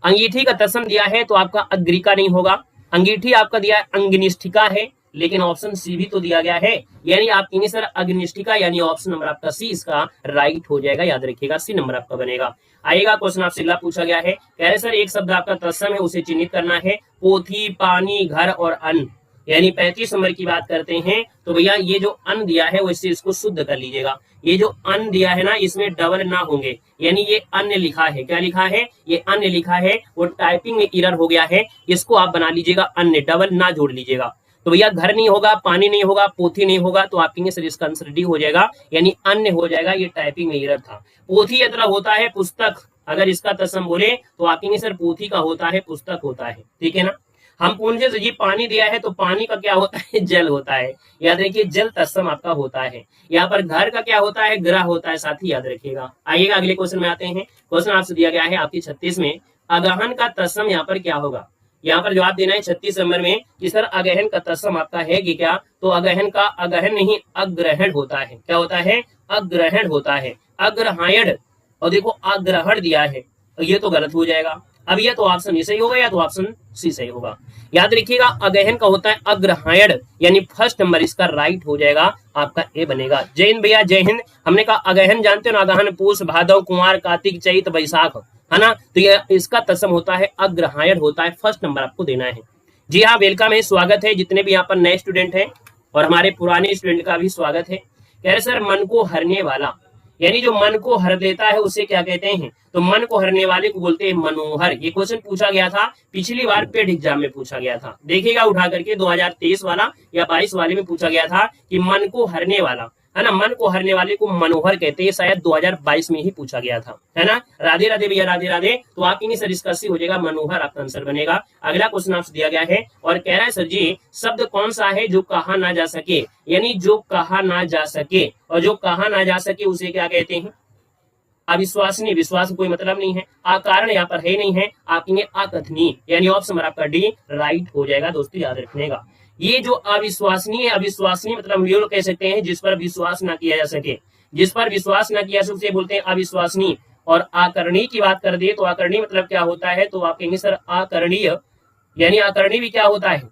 अंगीठी का तत्सम दिया है तो आपका अग्रिका नहीं होगा, अंगीठी आपका दिया है अंगनिष्ठिका है, लेकिन ऑप्शन सी भी तो दिया गया है, यानी आप कहेंगे सर अग्निष्ठिका, यानी ऑप्शन नंबर आपका सी इसका राइट हो जाएगा, याद रखिएगा सी नंबर आपका बनेगा। आएगा क्वेश्चन आपसे अगला पूछा गया है, कह रहे सर एक शब्द आपका तत्सम है उसे चिन्हित करना है, पोथी पानी घर और अन्न। यानी 35 नंबर की बात करते हैं तो भैया ये जो अन्न दिया है वैसे इसको शुद्ध कर लीजिएगा। ये जो अन्न दिया है ना इसमें डबल ना होंगे, यानी ये अन्य लिखा है, क्या लिखा है, ये अन्य लिखा है, वो टाइपिंग में एरर हो गया है, इसको आप बना लीजिएगा अन्य, डबल ना जोड़ लीजिएगा। तो भैया घर नहीं होगा, पानी नहीं होगा, पोथी नहीं होगा, तो आप कहेंगे सर इसका आंसर डी हो जाएगा, यानी अन्य हो जाएगा, ये टाइपिंग में एरर था। पोथी मतलब होता है पुस्तक, अगर इसका तत्सम बोले तो आप कहेंगे सर पोथी का होता है पुस्तक होता है, ठीक है ना। हम पूछे से जी पानी दिया है तो पानी का क्या होता है, जल होता है, याद रखिए जल तत्सम आपका होता है। यहाँ पर घर का क्या होता है, ग्रह होता है, साथ ही याद रखिएगा। आइएगा अगले क्वेश्चन में आते हैं, क्वेश्चन आपसे दिया गया है आपकी 36 में, अगहन का तत्सम यहाँ पर क्या होगा। यहाँ पर जवाब देना है 36 नंबर में कि सर अगहन का तत्सम आपका है कि क्या, तो अगहन का अगहन नहीं अग्रहण होता है, क्या होता है, अग्रहण होता है, अग्रहायण, और देखो अग्रहण दिया है, ये तो गलत हो जाएगा। अब ये तो ऑप्शन ए सही होगा या तो ऑप्शन सी सही होगा, याद रखिएगा अगहन का होता है अग्रहायण, यानी फर्स्ट नंबर इसका राइट हो जाएगा, आपका ए बनेगा। जय हिंद भैया जय हिंद। हमने कहा अगहन जानते हो ना, अगहन पूष भादव कुमार कार्तिक चैत बैसाख, है ना, तो ये इसका तत्सम होता है अग्रहायण होता है, फर्स्ट नंबर आपको देना है। जी हाँ वेलकम है, स्वागत है जितने भी यहाँ पर नए स्टूडेंट हैं और हमारे पुराने स्टूडेंट का भी स्वागत है। कह रहे सर मन को हरने वाला, यानी जो मन को हर देता है उसे क्या कहते हैं, तो मन को हरने वाले को बोलते हैं मनोहर। ये क्वेश्चन पूछा गया था पिछली बार पेड एग्जाम में पूछा गया था, देखिएगा उठा करके 2023 वाला या 22 वाले में पूछा गया था कि मन को हरने वाला, है ना, मन को हरने वाले को मनोहर कहते हैं, शायद 2022 में ही पूछा गया था, है ना। राधे राधे भैया, राधे राधे। तो आप कहेंगे सर इसका सी हो जाएगा मनोहर, आपका आंसर बनेगा। अगला क्वेश्चन आपसे दिया गया है और कह रहा है सर जी शब्द कौन सा है जो कहा ना जा सके, यानी जो कहा ना जा सके, और जो कहा ना जा सके उसे क्या कहते हैं, अविश्वसनीय। विश्वास कोई मतलब नहीं है, अकारण यहाँ पर है नहीं है, आप कहेंगे अकथनीय, यानी ऑप्शन नंबर आपका डी राइट हो जाएगा। दोस्तों याद रखिएगा, ये जो अविश्वसनीय, अविश्वसनीय मतलब ये लोग कह सकते हैं जिस पर विश्वास ना किया जा सके, जिस पर विश्वास ना किया जा सके बोलते हैं अविश्वसनीय। और आकरणीय की बात कर दिए तो आकरणीय मतलब क्या होता है, तो आप कहेंगे सर आकरणीय, यानी आकरणीय भी क्या होता है,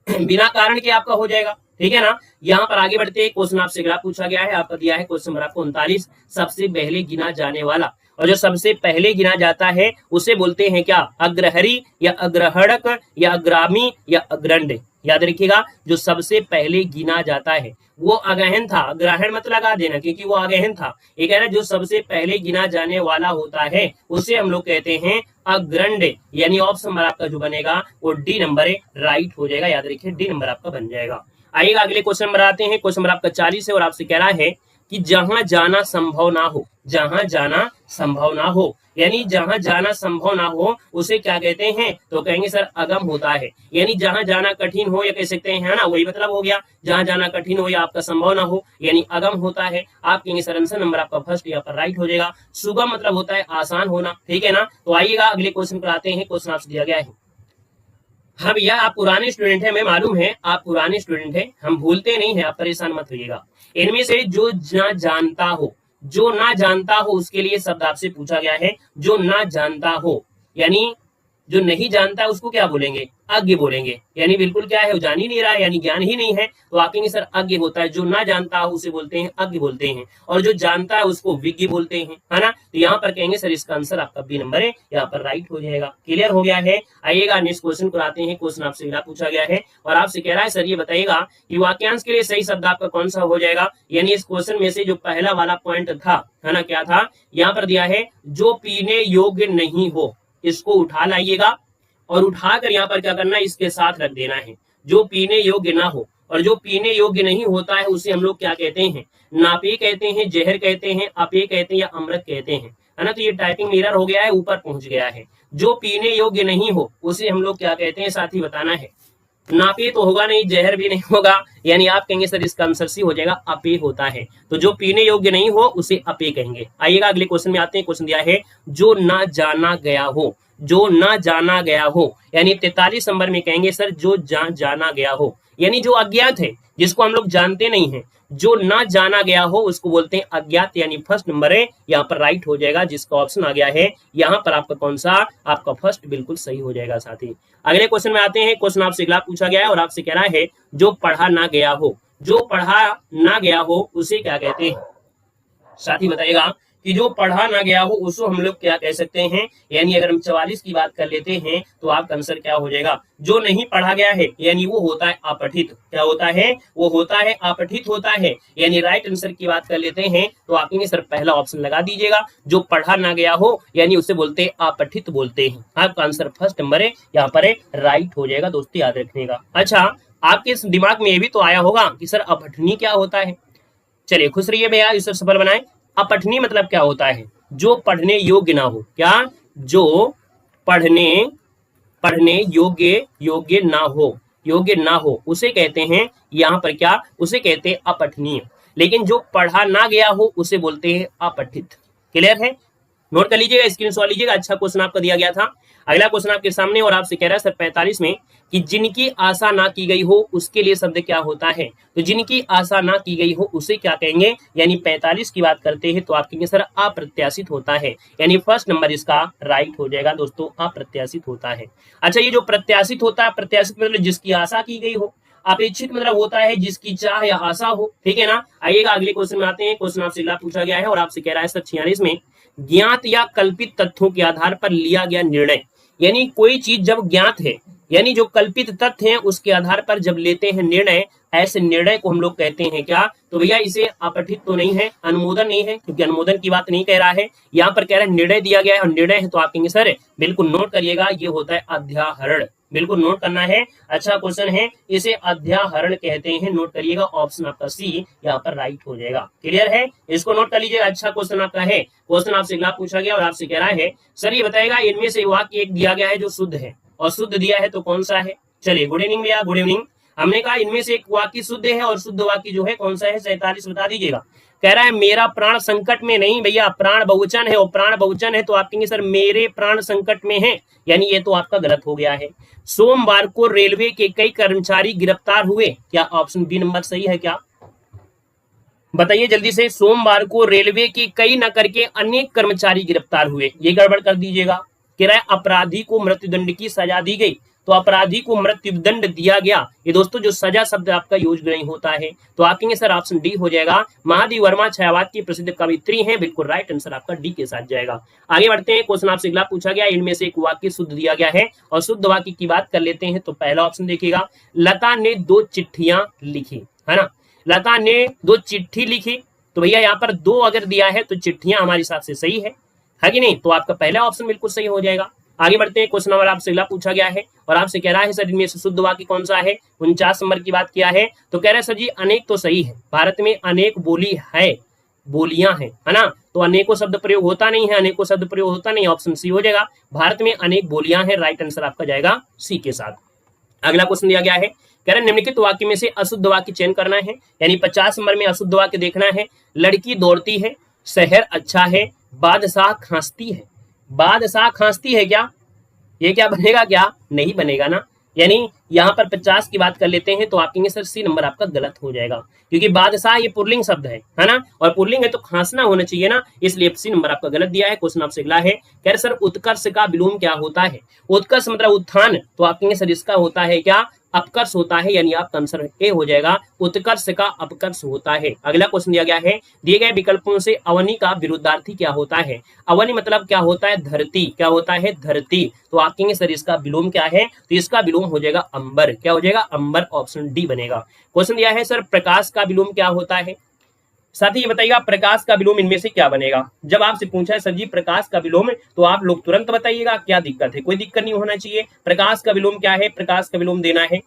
बिना कारण के आपका हो जाएगा, ठीक है ना। यहाँ पर आगे बढ़ते हैं, क्वेश्चन आपसे अगला पूछा गया है, आपका दिया है क्वेश्चन नंबर आपको 39, सबसे पहले गिना जाने वाला, और जो सबसे पहले गिना जाता है उसे बोलते हैं क्या, अग्रहरी या अग्रहणक या अग्रामी या अग्रंड। याद रखिएगा, जो सबसे पहले गिना जाता है वो अगहन था, ग्रहण मत लगा देना क्योंकि वो अगहन था। ये कह रहा है जो सबसे पहले गिना जाने वाला होता है उसे हम लोग कहते हैं अग्रंड, यानी ऑप्शन नंबर आपका जो बनेगा वो डी नंबर राइट हो जाएगा। याद रखिए डी नंबर आपका बन जाएगा। आइएगा अगले क्वेश्चन नंबर आते हैं, क्वेश्चन नंबर आपका 40 है और आपसे कह रहा है कि जहां जाना संभव ना हो, जहां जाना संभव ना हो, यानी जहां जाना संभव ना हो उसे क्या कहते हैं, तो कहेंगे सर अगम होता है। यानी जहां जाना कठिन हो या कह सकते हैं, है ना, वही मतलब हो गया, जहां जाना कठिन हो या आपका संभव ना हो यानी अगम होता है। आप कहेंगे सर आंसर नंबर आपका फर्स्ट यहाँ पर राइट हो जाएगा। सुगम मतलब होता है आसान होना, ठीक है ना। तो आइएगा अगले क्वेश्चन पर आते हैं, क्वेश्चन आपसे दिया गया है। हाँ भैया आप पुराने स्टूडेंट हैं, मैं मालूम है आप पुराने स्टूडेंट हैं, हम भूलते नहीं है, आप परेशान मत होइएगा। इनमें से जो ना जानता हो, जो ना जानता हो उसके लिए शब्द आपसे पूछा गया है, जो ना जानता हो, यानी जो नहीं जानता है उसको क्या बोलेंगे, अज्ञ बोलेंगे। यानी बिल्कुल क्या है, वो जान ही नहीं रहा है, यानी ज्ञान ही नहीं है, तो आप कहेंगे सर अज्ञ होता है। जो ना जानता हो उसे बोलते हैं अज्ञ बोलते हैं, और जो जानता है उसको विज्ञ बोलते हैं, है ना। तो यहाँ पर कहेंगे सर इसका आंसर आपका बी नंबर है, यहाँ पर राइट हो जाएगा। क्लियर हो गया है। आइएगा नेक्स्ट क्वेश्चन को आते हैं, क्वेश्चन आपसे अगला पूछा गया है और आपसे कह रहा है सर ये बताइएगा कि वाक्यांश के लिए सही शब्द आपका कौन सा हो जाएगा। यानी इस क्वेश्चन में से जो पहला वाला पॉइंट था, है ना, क्या था, यहाँ पर दिया है जो पीने योग्य नहीं हो, इसको उठा लाइएगा और उठाकर यहाँ पर क्या करना है, इसके साथ रख देना है। जो पीने योग्य ना हो, और जो पीने योग्य नहीं होता है उसे हम लोग क्या कहते हैं, नापे कहते हैं, जहर कहते हैं, अपे कहते हैं या अमृत कहते हैं, है ना। तो ये टाइपिंग मिरर हो गया है, ऊपर पहुंच गया है। जो पीने योग्य नहीं हो उसे हम लोग क्या कहते हैं, साथ ही बताना है। नापे तो होगा नहीं, जहर भी नहीं होगा, यानी आप कहेंगे सर इसका आंसर सी हो जाएगा, अपे होता है। तो जो पीने योग्य नहीं हो उसे अपे कहेंगे। आइएगा अगले क्वेश्चन में आते हैं, क्वेश्चन दिया है जो ना जाना गया हो, जो ना जाना गया हो, यानी 43 नंबर में कहेंगे सर जो जाना गया हो, यानी जो अज्ञात है, जिसको हम लोग जानते नहीं है, जो ना जाना गया हो उसको बोलते हैं अज्ञात, यानी फर्स्ट नंबर है यहाँ पर राइट हो जाएगा। जिसका ऑप्शन आ गया है यहाँ पर आपका कौन सा, आपका फर्स्ट बिल्कुल सही हो जाएगा। साथी अगले क्वेश्चन में आते हैं, क्वेश्चन आपसे अगला पूछा गया है और आपसे कह रहा है जो पढ़ा ना गया हो, जो पढ़ा ना गया हो उसे क्या कहते हैं, साथी बताइएगा कि जो पढ़ा ना गया हो उसको हम लोग क्या कह सकते हैं। यानी अगर हम 44 की बात कर लेते हैं तो आपका आंसर क्या हो जाएगा, जो नहीं पढ़ा गया है, यानी वो होता है अपठित। क्या होता है, वो होता है अपठित होता है। यानी राइट आंसर की बात कर लेते हैं तो आप कहेंगे सर पहला ऑप्शन लगा दीजिएगा, जो पढ़ा ना गया हो यानी उसे बोलते हैं अपठित बोलते हैं। आपका आंसर फर्स्ट नंबर है, यहाँ पर राइट हो जाएगा। दोस्तों याद रखने का। अच्छा आपके दिमाग में ये भी तो आया होगा कि सर अपठनी क्या होता है। चलिए खुश रहिए भैया, इसे सफल बनाए। अपठनी मतलब क्या होता है, जो पढ़ने योग्य ना हो। क्या, जो पढ़ने योग्य ना हो, योग्य ना हो उसे कहते हैं यहाँ पर क्या, उसे कहते हैं अपठनीय। लेकिन जो पढ़ा ना गया हो उसे बोलते हैं अपठित। क्लियर है, नोट कर लीजिएगा, स्क्रीनशॉट लीजिएगा। अच्छा क्वेश्चन आपका दिया गया था। अगला क्वेश्चन आपके सामने और आपसे कह रहा है सर 45 में कि जिनकी आशा ना की गई हो उसके लिए शब्द क्या होता है। तो जिनकी आशा ना की गई हो उसे क्या कहेंगे, यानी 45 की बात करते हैं तो आप कहेंगे सर अप्रत्याशित होता है, यानी फर्स्ट नंबर इसका राइट हो जाएगा। दोस्तों अप्रत्याशित होता है। अच्छा ये जो प्रत्याशित होता है, प्रत्याशित मतलब जिसकी आशा की गई हो, अपेक्षित मतलब होता है जिसकी चाह या आशा हो, ठीक है ना। आइएगा अगले क्वेश्चन में आते हैं। क्वेश्चन आपसे अगला पूछा गया है और आपसे कह रहा है सर 46 में ज्ञात या कल्पित तथ्यों के आधार पर लिया गया निर्णय। यानी कोई चीज जब ज्ञात है, यानी जो कल्पित तथ्य हैं उसके आधार पर जब लेते हैं निर्णय, ऐसे निर्णय को हम लोग कहते हैं क्या? तो भैया इसे अपठित तो नहीं है, अनुमोदन नहीं है, क्योंकि अनुमोदन की बात नहीं कह रहा है, यहाँ पर कह रहा है निर्णय दिया गया है और निर्णय है, तो आप कहेंगे सर बिल्कुल नोट करिएगा, ये होता है अध्याहरण, बिल्कुल नोट करना है। अच्छा क्वेश्चन है, इसे अध्याहरण कहते हैं, नोट करिएगा, ऑप्शन आपका सी यहाँ पर राइट हो जाएगा। क्लियर है, इसको नोट कर लीजिएगा। अच्छा क्वेश्चन आपका है, क्वेश्चन आपसे अगला पूछा गया और आपसे कह रहा है सर ये बताएगा इनमें से वाक्य एक दिया गया है जो शुद्ध है, और शुद्ध दिया है तो कौन सा है? चलिए, गुड इवनिंग भैया, गुड इवनिंग। हमने कहा इनमें से एक वाक्य शुद्ध है और शुद्ध वाक्य जो है कौन सा है? 47 बता दीजिएगा। कह रहा है मेरा प्राण संकट में नहीं, भैया प्राण बहुवचन है और प्राण बहुवचन है तो आप कहेंगे सर मेरे प्राण संकट में है, यानी ये तो आपका गलत हो गया है। सोमवार को रेलवे के कई कर्मचारी गिरफ्तार हुए, क्या ऑप्शन बी नंबर सही है क्या? बताइए जल्दी से। सोमवार को रेलवे के कई न करके अनेक कर्मचारी गिरफ्तार हुए, ये गड़बड़ कर दीजिएगा। कह रहा है अपराधी को मृत्युदंड की सजा दी गई, तो अपराधी को मृत्युदंड दिया गया, ये दोस्तों जो सजा शब्द आपका यूज नहीं होता है, तो आप कहेंगे सर ऑप्शन डी हो जाएगा। महादेवी वर्मा छायावाद की प्रसिद्ध कवित्री हैं, बिल्कुल राइट आंसर आपका डी के साथ जाएगा। आगे बढ़ते हैं, क्वेश्चन आपसे अगला पूछा गया, इनमें से एक वाक्य शुद्ध दिया गया है और शुद्ध वाक्य की बात कर लेते हैं। तो पहला ऑप्शन देखिएगा, लता ने 2 चिट्ठियां लिखी, है ना, लता ने 2 चिट्ठी लिखी, तो भैया यहाँ पर 2 अगर दिया है तो चिट्ठियां हमारे हिसाब से सही है कि नहीं? तो आपका पहला ऑप्शन बिल्कुल सही हो जाएगा। आगे बढ़ते हैं, क्वेश्चन नंबर आपसे अगला पूछा गया है और आपसे कह रहा है सर इनमें से शुद्ध वाक्य कौन सा है? 49 नंबर की बात किया है, तो कह रहे हैं सर जी अनेक तो सही है, भारत में अनेक बोली है, बोलियां हैं, है ना, तो अनेकों शब्द प्रयोग होता नहीं है, अनेकों शब्द प्रयोग होता नहीं, ऑप्शन सी हो जाएगा, भारत में अनेक बोलियां हैं, राइट आंसर आपका जाएगा सी के साथ। अगला क्वेश्चन दिया गया है, कह रहे निम्नलिखित वाक्य में से अशुद्ध वाक्य चयन करना है, यानी 50 नंबर में अशुद्ध वाक्य देखना है। लड़की दौड़ती है, शहर अच्छा है, बादशाह खांसती है, बादशाह खांसती है, क्या ये क्या बनेगा? क्या नहीं बनेगा ना, यानी यहाँ पर 50 की बात कर लेते हैं तो आप कहेंगे सर सी नंबर आपका गलत हो जाएगा, क्योंकि बादशाह ये पुल्लिंग शब्द है ना, और पुल्लिंग है तो खांसना होना चाहिए ना, इसलिए सी नंबर आपका गलत दिया है। क्वेश्चन आपसे अगला है, कह रहे सर उत्कर्ष का विलोम क्या होता है? उत्कर्ष मतलब उत्थान, तो आप कहेंगे सर इसका होता है क्या? अपकर्ष होता है, यानी आपका आंसर ए हो जाएगा, उत्कर्ष का अपकर्ष होता है। अगला क्वेश्चन दिया गया है, दिए गए विकल्पों से अवनी का विरुद्धार्थी क्या होता है? अवनी मतलब क्या होता है? धरती, क्या होता है? धरती, तो आप कहेंगे सर इसका विलोम क्या है? तो इसका विलोम हो जाएगा अंबर, क्या हो जाएगा? अंबर, ऑप्शन डी बनेगा। क्वेश्चन दिया है सर प्रकाश का विलोम क्या होता है? साथ ही ये बताइएगा प्रकाश का विलोम इनमें से क्या बनेगा? जब आपसे पूछा है सर जी प्रकाश का विलोम, तो आप लोग तुरंत बताइएगा, क्या दिक्कत है? कोई दिक्कत नहीं होना चाहिए। प्रकाश का विलोम क्या है? प्रकाश का विलोम देना है।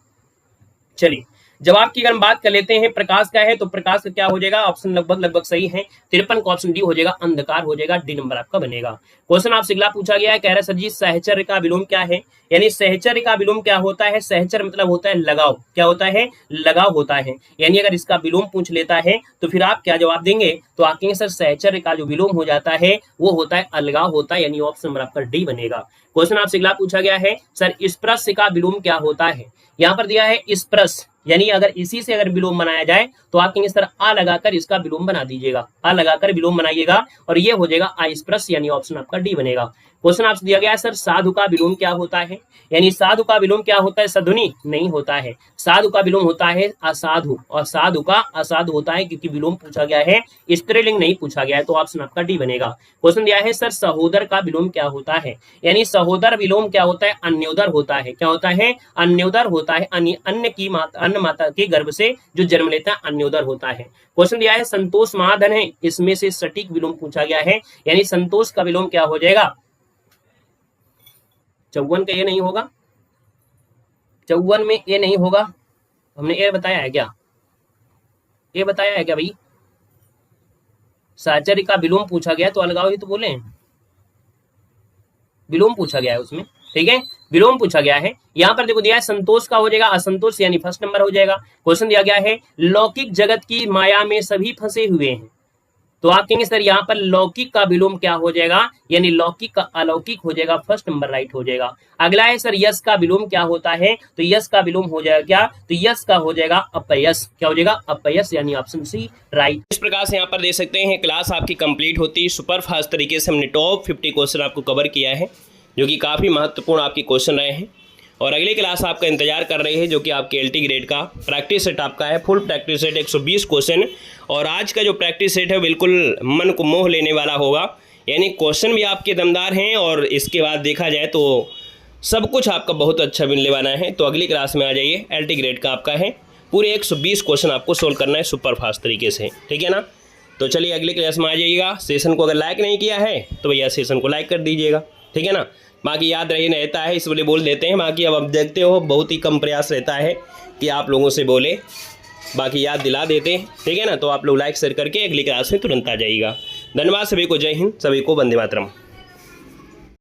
चलिए जवाब की अगर हम बात कर लेते हैं, प्रकाश का है तो प्रकाश का क्या हो जाएगा? ऑप्शन लगभग सही है, 53 का ऑप्शन डी हो जाएगा, अंधकार हो जाएगा, डी नंबर आपका बनेगा। क्वेश्चन आपसे अगला पूछा गया है, कह रहा है सर जी सहचर्य का विलोम क्या है? यानी सहचर्य का विलोम क्या होता है? सहचर्य मतलब होता है लगाव, क्या होता है? लगाव होता है, यानी अगर इसका विलोम पूछ लेता है तो फिर आप क्या जवाब देंगे? तो आप कहेंगे सर सहचर्य का जो विलोम हो जाता है वो होता है अलगाव होता है, यानी ऑप्शन नंबर आपका डी बनेगा। क्वेश्चन आपसे अगला पूछा गया है, सर स्पर्श का विलोम क्या होता है? यहाँ पर दिया है स्पर्श, यानी अगर इसी से अगर विलोम बनाया जाए तो आप कहेंगे सर आ लगाकर इसका विलोम बना दीजिएगा, आ लगाकर विलोम बनाइएगा और ये हो जाएगा अस्पर्श, यानी ऑप्शन आपका डी बनेगा। क्वेश्चन आपसे दिया गया है सर साधु का विलोम क्या होता है? यानी साधु का विलोम क्या होता है? सधुनी नहीं होता है, साधु का विलोम होता है असाधु, और साधु का असाधु होता है, क्योंकि विलोम पूछा गया है, स्त्रीलिंग नहीं पूछा गया है, तो ऑप्शन आपका डी बनेगा। क्वेश्चन दिया है सर सहोदर का विलोम क्या होता है? यानी सहोदर विलोम क्या होता है? अन्योदर होता है, क्या होता है? अन्योदर होता है, अन्न की माता, अन्न माता के गर्भ से जो जन्म लेता है अन्योदर होता है। क्वेश्चन दिया है संतोष महाधन है, इसमें से सटीक विलोम पूछा गया है, यानी संतोष का विलोम क्या हो जाएगा? 54 का ये नहीं होगा, 54 में ये नहीं होगा, हमने ये बताया है क्या? ये बताया है क्या भाई? साचर्य का विलोम पूछा गया तो अलगाव ही तो बोले, विलोम पूछा गया है उसमें, ठीक है, विलोम पूछा गया है। यहाँ पर देखो दिया है संतोष का हो जाएगा असंतोष, यानी फर्स्ट नंबर हो जाएगा। क्वेश्चन दिया गया है लौकिक जगत की माया में सभी फंसे हुए हैं, तो आप कहेंगे सर यहाँ पर लौकिक का विलोम क्या हो जाएगा? यानी लौकिक का अलौकिक हो जाएगा, फर्स्ट नंबर राइट हो जाएगा। अगला है सर यश का विलोम क्या होता है? तो यश का विलोम हो जाएगा क्या? तो यश का हो जाएगा अपयश, क्या हो जाएगा? अपयश, यानी ऑप्शन सी राइट। इस प्रकार से यहाँ पर देख सकते हैं क्लास आपकी कंप्लीट होती है, सुपर फास्ट तरीके से हमने टॉप 50 क्वेश्चन आपको कवर किया है, जो कि काफ़ी महत्वपूर्ण आपके क्वेश्चन रहे हैं, और अगली क्लास आपका इंतजार कर रही है, जो कि आपके LT ग्रेड का प्रैक्टिस सेट आपका है, फुल प्रैक्टिस सेट 120 क्वेश्चन, और आज का जो प्रैक्टिस सेट है बिल्कुल मन को मोह लेने वाला होगा, यानी क्वेश्चन भी आपके दमदार हैं, और इसके बाद देखा जाए तो सब कुछ आपका बहुत अच्छा मिलने वाला है। तो अगली क्लास में आ जाइए, LT ग्रेड का आपका है, पूरे 120 क्वेश्चन आपको सोल्व करना है सुपर फास्ट तरीके से, ठीक है ना। तो चलिए अगले क्लास में आ जाइएगा। सेशन को अगर लाइक नहीं किया है तो भैया सेशन को लाइक कर दीजिएगा, ठीक है ना। बाकी याद रही रहता है इसलिए बोल देते हैं, बाकी अब आप देखते हो बहुत ही कम प्रयास रहता है कि आप लोगों से बोले, बाकी याद दिला देते हैं, ठीक है ना। तो आप लोग लाइक शेयर करके अगली क्लास में तुरंत आ जाइएगा। धन्यवाद सभी को, जय हिंद, सभी को वंदे मातरम।